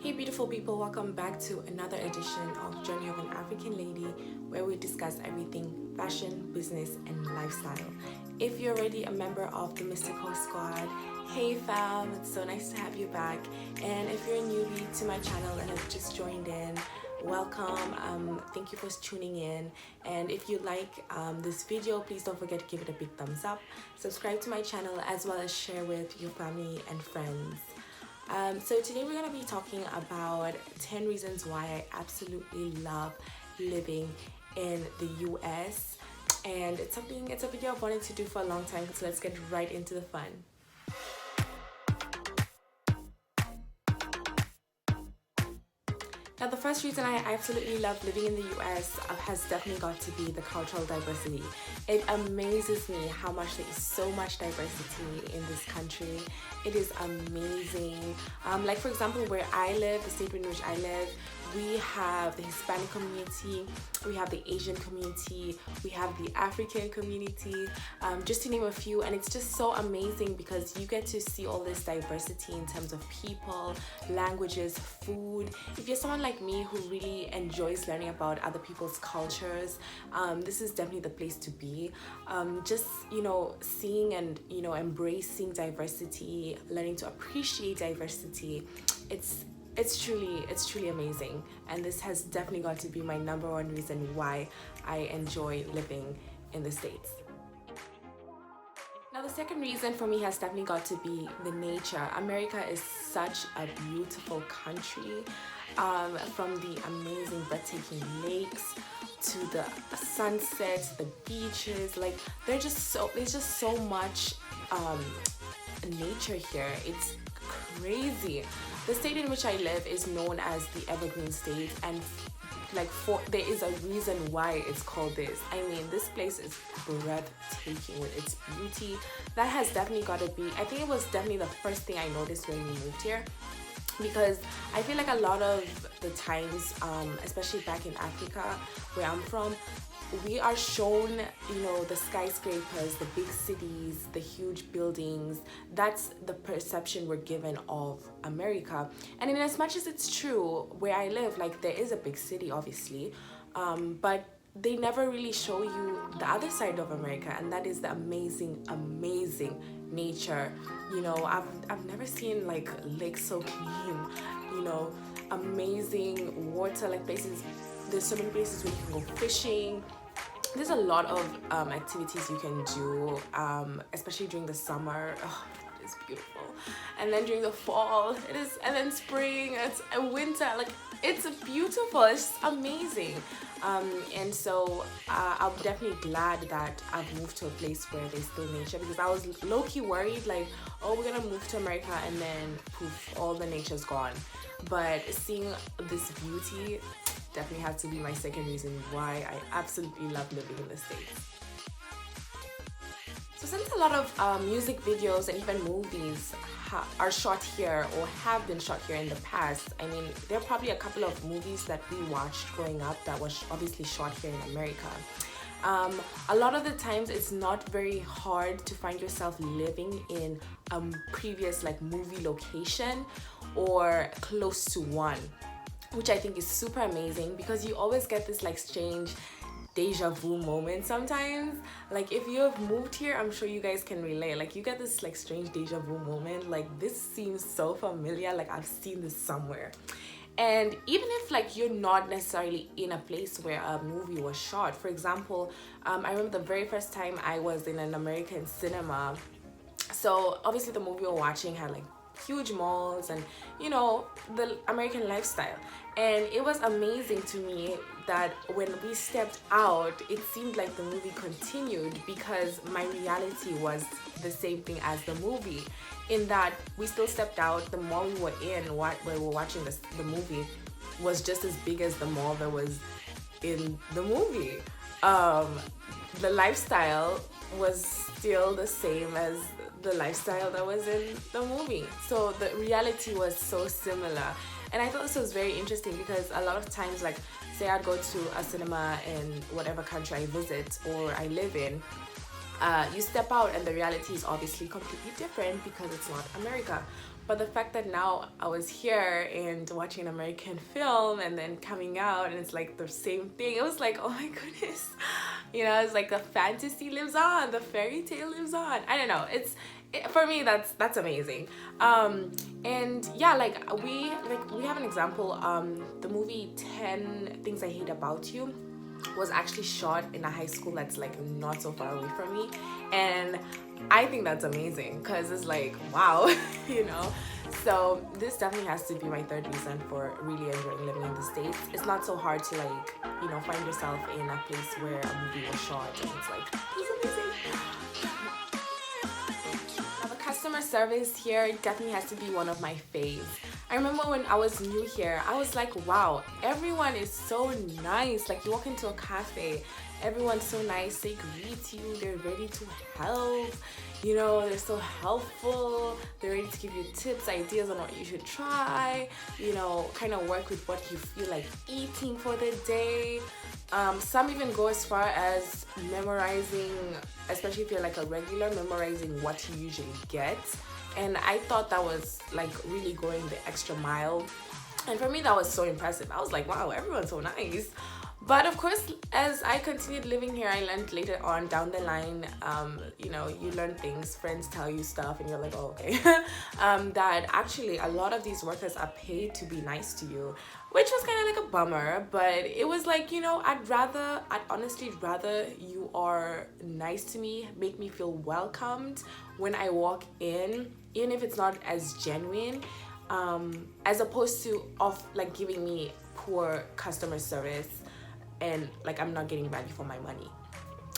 Hey beautiful people, welcome back to another edition of Journey of an African Lady, where we discuss everything fashion, business and lifestyle. If you're already a member of the Mystical Squad, hey fam, it's so nice to have you back. And if you're a newbie to my channel and have just joined in, welcome. Thank you for tuning in, and if you like this video, please don't forget to give it a big thumbs up, subscribe to my channel, as well as share with your family and friends. So today we're going to be talking about 10 reasons why I absolutely love living in the US, and it's a video I've wanted to do for a long time, so let's get right into the fun. Now, the first reason I absolutely love living in the US has definitely got to be the cultural diversity. It amazes me how much there is so much diversity in this country. It is amazing. Like for example, where I live, the state in which I live, we have the Hispanic community, we have the Asian community, we have the African community, just to name a few. And it's just so amazing because you get to see all this diversity in terms of people, languages, food. If you're someone like me who really enjoys learning about other people's cultures, this is definitely the place to be. Just, seeing and, embracing diversity, learning to appreciate diversity, it's truly amazing, and this has definitely got to be my number one reason why I enjoy living in the States. Now, the second reason for me has definitely got to be the nature. America is such a beautiful country, from the amazing breathtaking lakes to the sunsets, the beaches. Like there's just so much nature here. It's crazy. The state in which I live is known as the Evergreen State, and there is a reason why it's called this. I mean, this place is breathtaking with its beauty. That has definitely got to be, I think it was definitely the first thing I noticed when we moved here, because I feel like a lot of the times, especially back in Africa where I'm from, we are shown, the skyscrapers, the big cities, the huge buildings. That's the perception we're given of America. And in as much as it's true, where I live, there is a big city, obviously, but they never really show you the other side of America, and that is the amazing nature. I've never seen lakes so clean, amazing water, places. There's so many places where you can go fishing. There's a lot of activities you can do, especially during the summer. Oh, it is beautiful. And then during the fall, it is, and then spring, and winter. It's beautiful. It's amazing. And so I'm definitely glad that I've moved to a place where there's still nature, because I was low-key worried, oh, we're gonna move to America and then poof, all the nature's gone. But seeing this beauty definitely has to be my second reason why I absolutely love living in the States. So since a lot of music videos and even movies are shot here or have been shot here in the past, I mean, there are probably a couple of movies that we watched growing up that was obviously shot here in America. A lot of the times it's not very hard to find yourself living in a previous movie location or close to one, which I think is super amazing, because you always get this strange deja vu moment sometimes. If you have moved here, I'm sure you guys can relate. You get this strange deja vu moment, this seems so familiar, I've seen this somewhere. And even if you're not necessarily in a place where a movie was shot, for example, I remember the very first time I was in an American cinema. So obviously the movie we were watching had huge malls and the American lifestyle, and it was amazing to me that when we stepped out, it seemed like the movie continued, because my reality was the same thing as the movie, in that we still stepped out. The mall we were in, where we were watching the movie, was just as big as the mall that was in the movie. The lifestyle was still the same as the lifestyle that was in the movie. So the reality was so similar. And I thought this was very interesting, because a lot of times, say I'd go to a cinema in whatever country I visit or I live in, you step out and the reality is obviously completely different because it's not America. But the fact that now I was here and watching an American film and then coming out and it's like the same thing, it was like, oh my goodness, you know, it's like the fantasy lives on, the fairy tale lives on. I don't know, for me that's amazing. And yeah, we have an example. The movie 10 Things I Hate About You was actually shot in a high school that's like not so far away from me, and I think that's amazing because it's like, wow. You know, so this definitely has to be my third reason for really enjoying living in the States. It's not so hard to like, you know, find yourself in a place where a movie was shot and it's like, it's amazing. Now, the customer service here definitely has to be one of my faves. I remember when I was new here, I was like, wow, everyone is so nice. Like, you walk into a cafe, everyone's so nice, they greet you, they're ready to help, you know, they're so helpful, they're ready to give you tips, ideas on what you should try, you know, kind of work with what you feel like eating for the day. Some even go as far as memorizing, especially if you're like a regular, memorizing what you usually get. And I thought that was like really going the extra mile. And for me, that was so impressive. I was like, wow, everyone's so nice. But of course, as I continued living here, I learned later on down the line, you know, you learn things, friends tell you stuff and you're like, oh, okay. That actually a lot of these workers are paid to be nice to you, which was kind of like a bummer. But it was like, you know, I'd honestly rather you are nice to me, make me feel welcomed when I walk in, even if it's not as genuine, as opposed to like giving me poor customer service and like I'm not getting value for my money.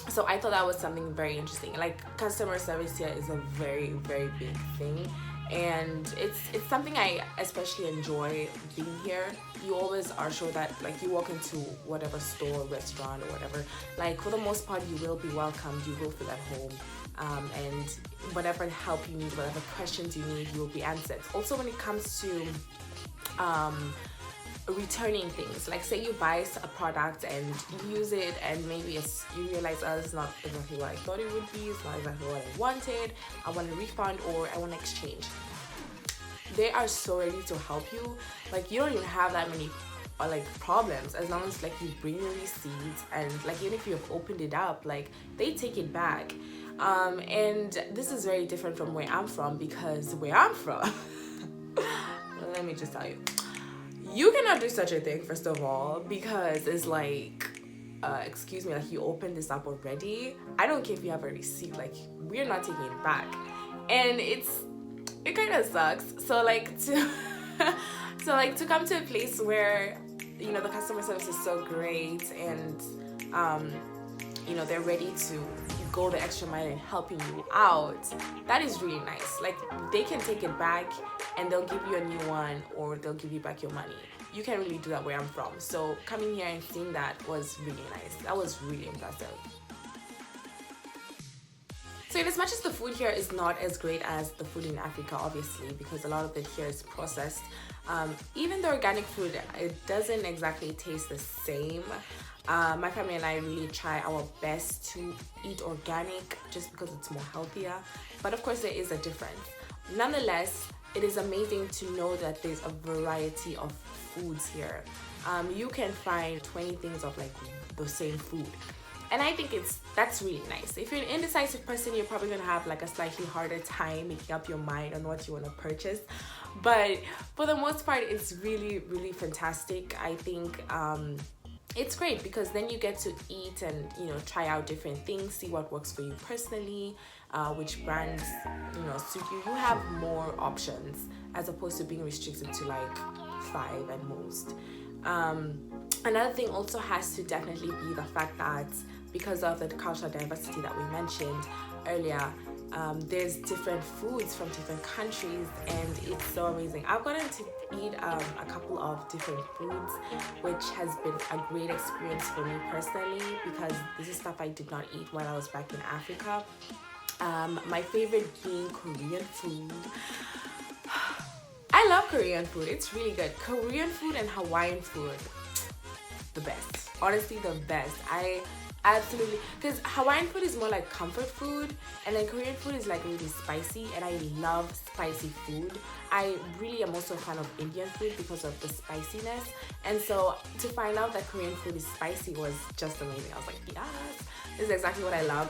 So I thought that was something very interesting. Like, customer service here is a very, very big thing, and it's something I especially enjoy being here. You always are sure that like you walk into whatever store, restaurant, or whatever, like for the most part you will be welcomed, you will feel at home, and whatever help you need, whatever questions you need, you will be answered. Also, when it comes to returning things, like say you buy a product and you use it and maybe you realize, oh, it's not exactly what I thought it would be, it's not exactly what I wanted, I want a refund or I want to exchange. They are so ready to help you. Like, you don't even have that many like problems as long as like you bring your receipts, and like even if you have opened it up, like they take it back. And this is very different from where I'm from, because where I'm from let me just tell you, you cannot do such a thing, first of all, because it's like, excuse me, like you opened this up already. I don't care if you have a receipt, like we're not taking it back. And it kind of sucks. So like to come to a place where, you know, the customer service is so great and, you know, they're ready to go the extra mile in helping you out, that is really nice. Like, they can take it back and they'll give you a new one, or they'll give you back your money. You can't really do that where I'm from. So coming here and seeing that was really nice. That was really impressive. So in as much as the food here is not as great as the food in Africa, obviously, because a lot of it here is processed, even the organic food, it doesn't exactly taste the same. My family and I really try our best to eat organic just because it's more healthier. But of course, there is a difference. Nonetheless, it is amazing to know that there's a variety of foods here. You can find 20 things of like the same food. And I think that's really nice. If you're an indecisive person, you're probably gonna have like a slightly harder time making up your mind on what you want to purchase. But for the most part, it's really, really fantastic. I think it's great because then you get to eat and, you know, try out different things, see what works for you personally, which brands, you know, suit you. You have more options as opposed to being restricted to like 5 at most. Another thing also has to definitely be the fact that because of the cultural diversity that we mentioned earlier, there's different foods from different countries, and it's so amazing. I've gotten to eat a couple of different foods, which has been a great experience for me personally, because this is stuff I did not eat while I was back in Africa. My favorite being Korean food. I love Korean food. It's really good. Korean food and Hawaiian food, the best. Honestly, the best. Absolutely, because Hawaiian food is more like comfort food, and then Korean food is like really spicy, and I love spicy food. I really am also a fan of Indian food because of the spiciness, and so to find out that Korean food is spicy was just amazing. I was like, yes, this is exactly what I love.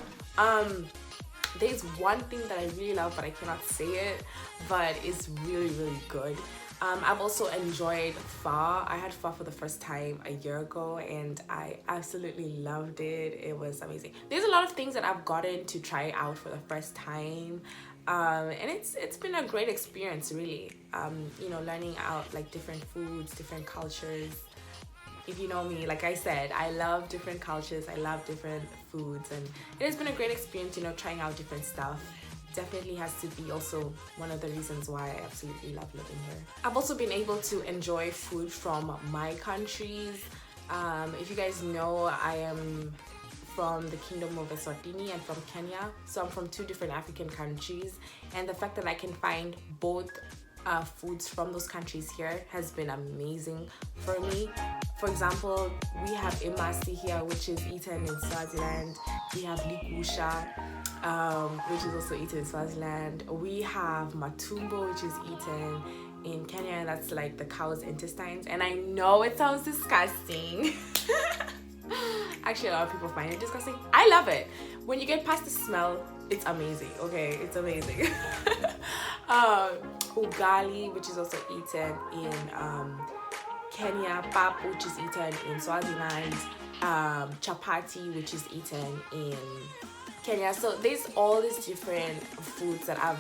There's one thing that I really love, but I cannot say it, but it's really, really good. I've also enjoyed pho. I had pho for the first time a year ago, and I absolutely loved it. It was amazing. There's a lot of things that I've gotten to try out for the first time, and it's been a great experience, really. You know, learning out like different foods, different cultures. If you know me, like I said, I love different cultures, I love different foods, and it has been a great experience, you know, trying out different stuff. Definitely has to be also one of the reasons why I absolutely love living here. I've also been able to enjoy food from my countries. If you guys know, I am from the Kingdom of Eswatini and from Kenya, so I'm from two different African countries, and the fact that I can find both foods from those countries here has been amazing for me. For example, we have imasi here, which is eaten in Swaziland. We have ligusha, which is also eaten in Swaziland. We have matumbo, which is eaten in Kenya, and that's like the cow's intestines. And I know it sounds disgusting. Actually, a lot of people find it disgusting. I love it. When you get past the smell, it's amazing. Okay, it's amazing. Ugali, which is also eaten in Kenya, pap, which is eaten in Swaziland, chapati, which is eaten in Kenya. So there's all these different foods that I've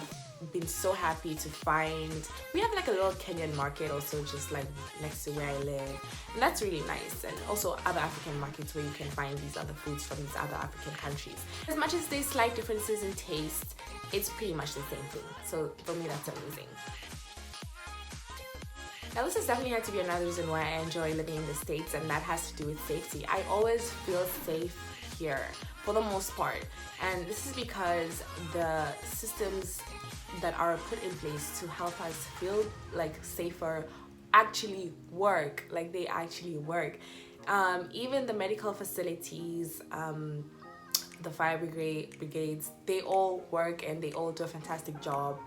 been so happy to find. We have like a little Kenyan market also just like next to where I live, and that's really nice. And also other African markets where you can find these other foods from these other African countries. As much as there's slight differences in taste, it's pretty much the same thing. So for me, that's amazing. Now this has definitely had to be another reason why I enjoy living in the States, and that has to do with safety. I always feel safe here for the most part, and this is because the systems that are put in place to help us feel like safer actually work. Like they actually work. Even the medical facilities, the fire brigades, they all work and they all do a fantastic job.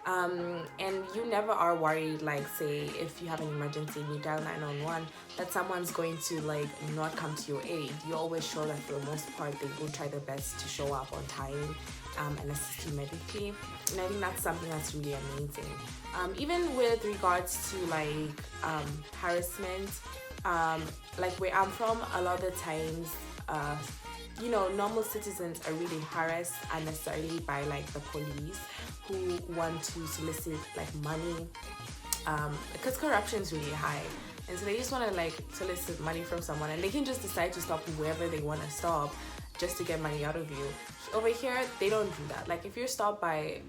And you never are worried, like say if you have an emergency and you dial 911, that someone's going to like not come to your aid. You're always sure that for the most part they will try their best to show up on time and assist you medically. And I think that's something that's really amazing. Even with regards to like harassment, like where I'm from, a lot of the times you know, normal citizens are really harassed unnecessarily by like the police who want to solicit like money, because corruption is really high, and so they just want to like solicit money from someone, and they can just decide to stop whoever they want to stop just to get money out of you. Over here, they don't do that. Like if you're stopped by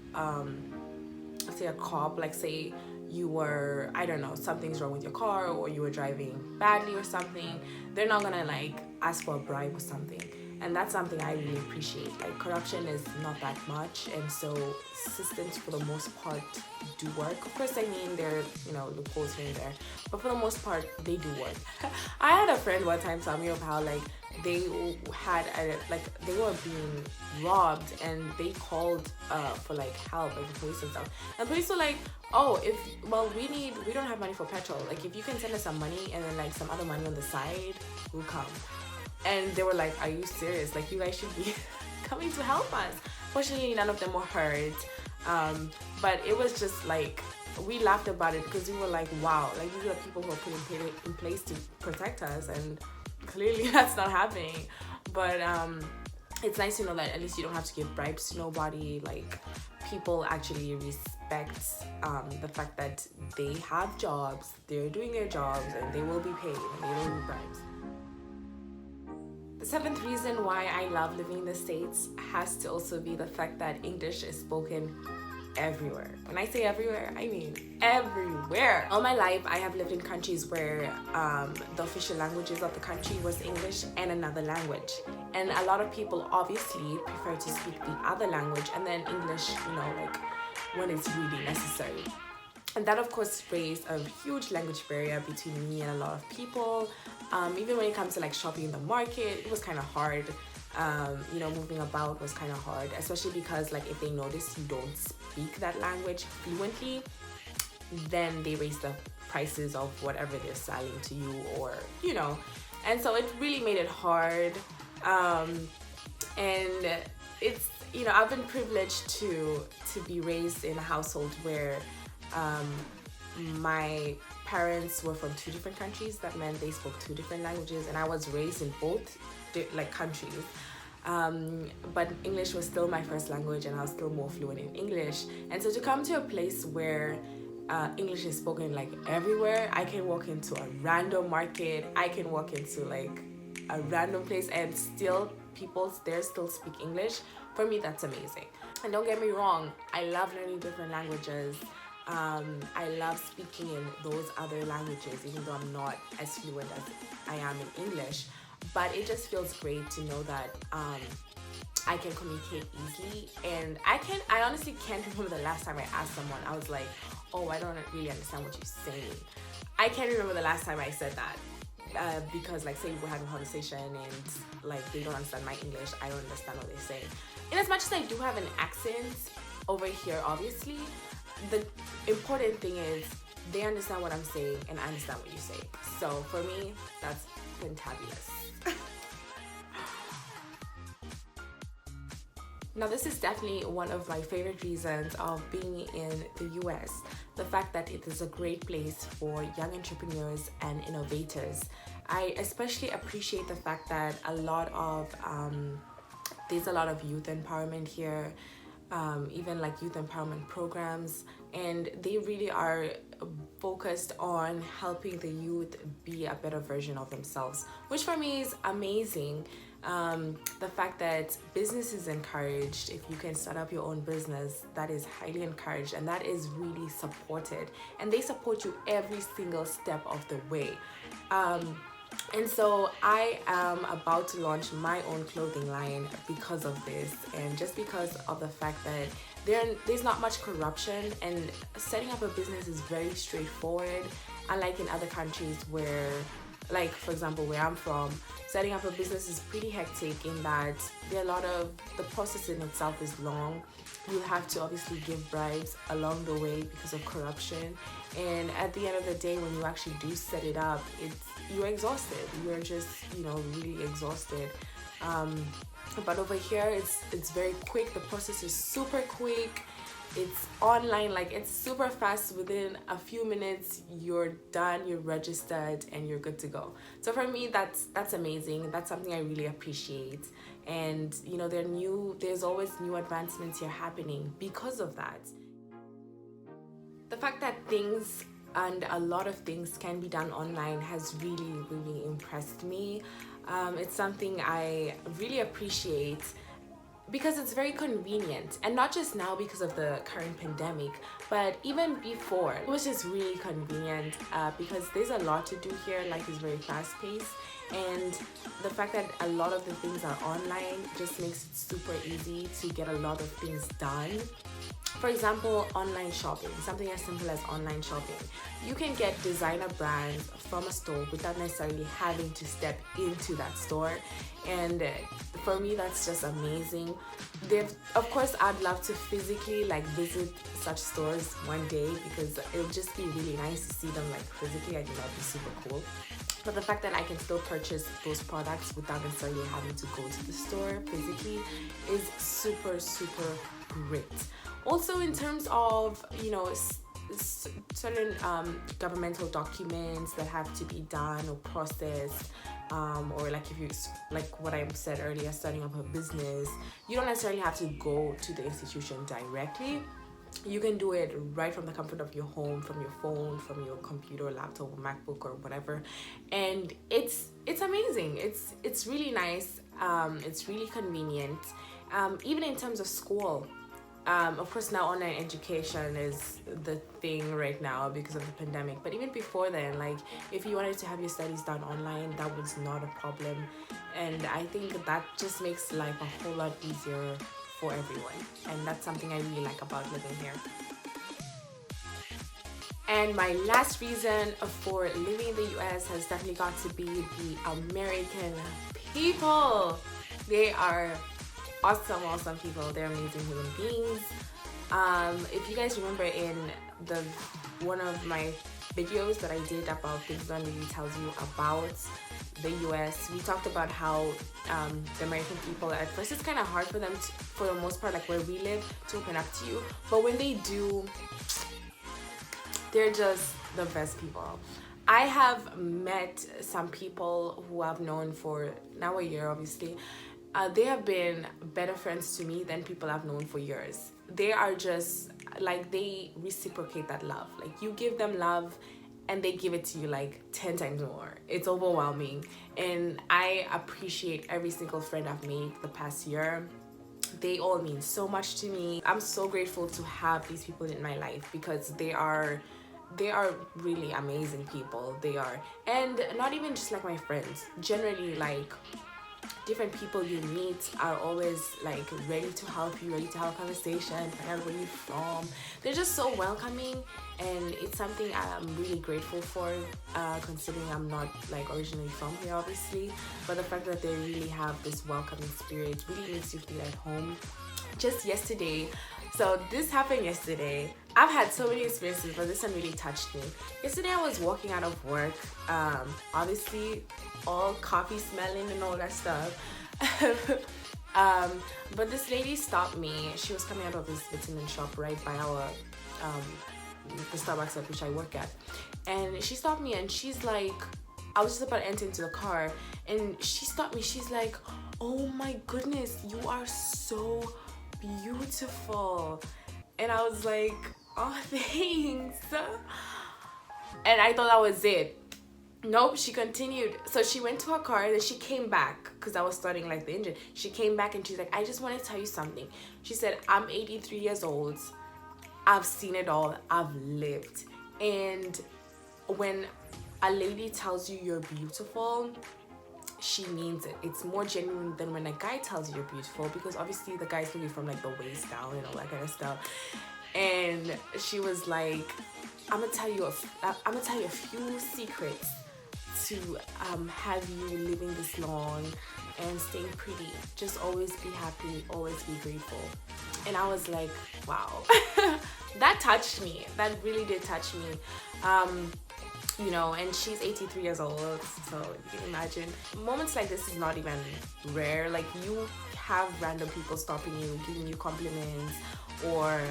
let's say a cop, like say you were, I don't know, something's wrong with your car or you were driving badly or something, they're not gonna like ask for a bribe or something. And that's something I really appreciate. Like corruption is not that much, and so systems for the most part do work. Of course, I mean there are, you know, loopholes here and there, but for the most part they do work. I had a friend one time tell me of how like they had they were being robbed and they called for like help, like the police and stuff. And police were like, oh, we don't have money for petrol. Like if you can send us some money and then like some other money on the side, we'll come. And they were like, are you serious? Like you guys should be coming to help us. Fortunately, none of them were hurt. But it was just like, we laughed about it because we were like, wow, like these are people who are put in place to protect us, and clearly that's not happening. But it's nice to know that at least you don't have to give bribes to nobody. Like people actually respect the fact that they have jobs, they're doing their jobs, and they will be paid, and they don't need bribes. The seventh reason why I love living in the States has to also be the fact that English is spoken everywhere. When I say everywhere, I mean everywhere. All my life, I have lived in countries where the official languages of the country was English and another language. And a lot of people obviously prefer to speak the other language and then English, you know, like when it's really necessary. And that of course raised a huge language barrier between me and a lot of people. Even when it comes to like shopping in the market, it was kind of hard. moving about was kind of hard, especially because like if they notice you don't speak that language fluently, then they raise the prices of whatever they're selling to you, or and so it really made it hard. And it's I've been privileged to be raised in a household where my parents were from two different countries. That meant they spoke two different languages, and I was raised in both countries. But English was still my first language, and I was still more fluent in English. And so to come to a place where English is spoken like everywhere, I can walk into a random market, I can walk into like a random place, and still people there still speak English. For me, that's amazing. And don't get me wrong, I love learning different languages. I love speaking in those other languages, even though I'm not as fluent as I am in English. But it just feels great to know that I can communicate easily. And I honestly can't remember the last time I asked someone, I was like, oh, I don't really understand what you're saying. I can't remember the last time I said that. Because like say we're having a conversation and like they don't understand my English, I don't understand what they're saying. And as much as I do have an accent over here, obviously, the important thing is they understand what I'm saying and I understand what you say. So for me, that's fantabulous. Now, this is definitely one of my favorite reasons of being in the US. The fact that it is a great place for young entrepreneurs and innovators. I especially appreciate the fact that there's a lot of youth empowerment here, even like youth empowerment programs, and they really are focused on helping the youth be a better version of themselves, which for me is amazing. The fact that business is encouraged. If you can start up your own business, that is highly encouraged, and that is really supported, and they support you every single step of the way. And so I am about to launch my own clothing line because of this, and just because of the fact that there's not much corruption, and setting up a business is very straightforward, unlike in other countries where, like for example where I'm from, setting up a business is pretty hectic in that the process in itself is long. You have to obviously give bribes along the way because of corruption, and at the end of the day, when you actually do set it up, you're exhausted. You're just really exhausted. But over here, it's very quick. The process is super quick. It's online, like it's super fast. Within a few minutes, you're done, you're registered, and you're good to go. So for me, that's amazing. That's something I really appreciate. And there's always new advancements here happening because of that. The fact that things and a lot of things can be done online has really, really impressed me. It's something I really appreciate, because it's very convenient, and not just now because of the current pandemic, but even before it was just really convenient, because there's a lot to do here. Life is very fast paced, and the fact that a lot of the things are online just makes it super easy to get a lot of things done. For example, online shopping, something as simple as online shopping. You can get designer brands from a store without necessarily having to step into that store. And for me, that's just amazing. Of course, I'd love to physically visit such stores one day, because it'll just be really nice to see them physically. I think that'd be super cool. But the fact that I can still purchase those products without necessarily having to go to the store physically is super, super great. Also, in terms of, certain governmental documents that have to be done or processed, or if you, what I said earlier, starting up a business, you don't necessarily have to go to the institution directly. You can do it right from the comfort of your home, from your phone, from your computer, laptop, or MacBook, or whatever. And it's amazing. It's really nice. It's really convenient. Even in terms of school. Of course, now online education is the thing right now because of the pandemic. But even before then, if you wanted to have your studies done online, that was not a problem. And I think that just makes life a whole lot easier for everyone. And that's something I really like about living here. And my last reason for living in the US has definitely got to be the American people. They are awesome people. They're amazing human beings. If you guys remember in the one of my videos that I did about things that really tells you about the US, we talked about how the American people, at first it's kind of hard for them to, for the most part, like where we live, to open up to you, but when they do, they're just the best people. I have met some people who I've known for now a year, obviously. They have been better friends to me than people I've known for years. They are just like, they reciprocate that love. Like, you give them love and they give it to you like 10 times more. It's overwhelming. And I appreciate every single friend I've made the past year. They all mean so much to me. I'm so grateful to have these people in my life because they are really amazing people. They are, and not even just like my friends, generally, like different people you meet are always like ready to help you, ready to have a conversation, find out where you're from. They're just so welcoming, and it's something I'm really grateful for, considering I'm not like originally from here, obviously, but the fact that they really have this welcoming spirit really makes you feel at home. Just yesterday, so this happened yesterday. I've had so many experiences, but this one really touched me. Yesterday I was walking out of work, obviously all coffee smelling and all that stuff. But this lady stopped me. She was coming out of this vitamin shop right by our the Starbucks at which I work at, and she stopped me and she's like, I was just about to enter into the car, and she stopped me. She's like, "Oh my goodness, you are so beautiful." And I was like, "Oh, thanks." And I thought that was it. Nope, she continued. So she went to her car, then she came back because I was starting like the engine. She came back and she's like, "I just want to tell you something." She said, "I'm 83 years old. I've seen it all. I've lived. And when a lady tells you you're beautiful, she means it. It's more genuine than when a guy tells you you're beautiful, because obviously the guy's gonna be from like the waist down and all that kind of stuff." And she was like, I'm gonna tell you a few secrets to have you living this long and staying pretty. Just always be happy, always be grateful." And I was like, wow. That touched me. That really did touch me. You know, and she's 83 years old, so you can imagine. Moments like this is not even rare. Like, you have random people stopping you, giving you compliments, or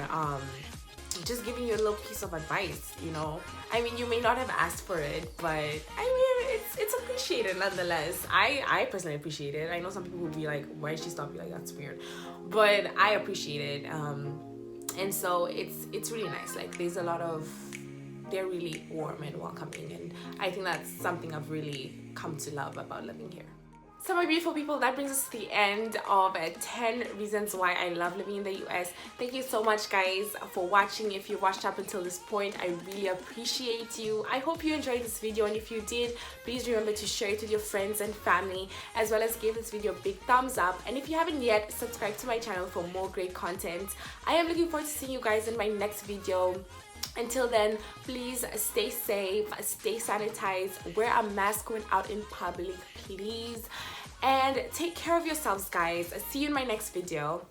just giving you a little piece of advice, you know. I mean, you may not have asked for it, but I mean, it's appreciated nonetheless. I personally appreciate it. I know some people will be like, "Why did she stop you?" Like, that's weird, but I appreciate it. And so it's really nice. Like, there's a lot of, they're really warm and welcoming, and I think that's something I've really come to love about living here. So my beautiful people, that brings us to the end of 10 reasons why I love living in the US. Thank you so much, guys, for watching. If you watched up until this point, I really appreciate you. I hope you enjoyed this video, and if you did, please remember to share it with your friends and family, as well as give this video a big thumbs up. And if you haven't yet, subscribe to my channel for more great content. I am looking forward to seeing you guys in my next video. Until then, please stay safe, stay sanitized, wear a mask when out in public, please, and take care of yourselves, guys. See you in my next video.